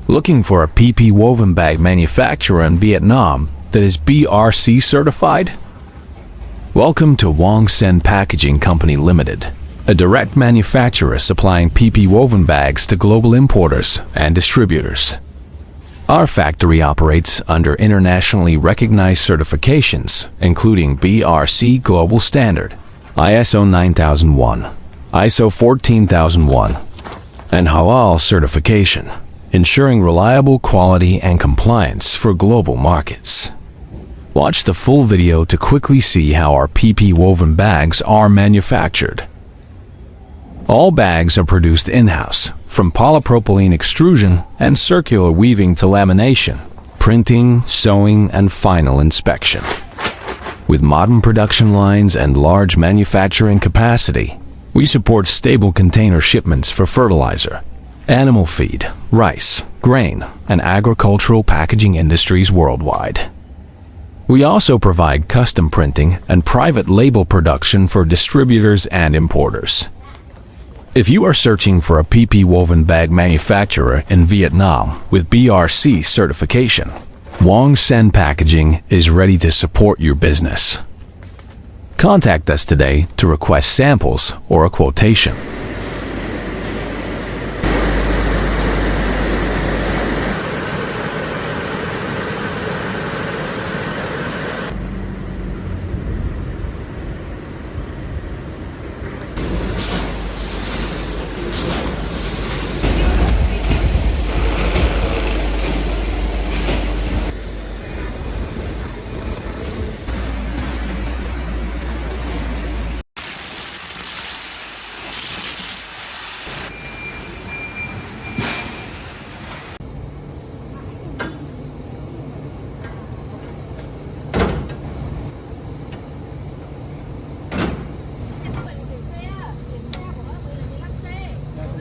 Looking for a PPWovenBag manufacturer in Vietnam that is BRC certified? Welcome to Huong Sen Packaging Company Limited, a direct manufacturer supplying PPWovenBags to global importers and distributors. Our factory operates under internationally recognized certifications, including BRC Global Standard, ISO 9001, ISO 14001, and HALAL certification, ensuring reliable quality and compliance for global markets. Watch the full video to quickly see how our PPWovenBags are manufactured. All bags are produced in-house, from polypropylene extrusion and circular weaving to lamination, printing, sewing, and final inspection. With modern production lines and large manufacturing capacity, we support stable container shipments for fertilizer, animal feed, rice, grain, and agricultural packaging industries worldwide. We also provide custom printing and private label production for distributors and importers. If you are searching for a PPWovenBag manufacturer in Vietnam with BRC certification, Huong Sen Packaging is ready to support your business. Contact us today to request samples or a quotation.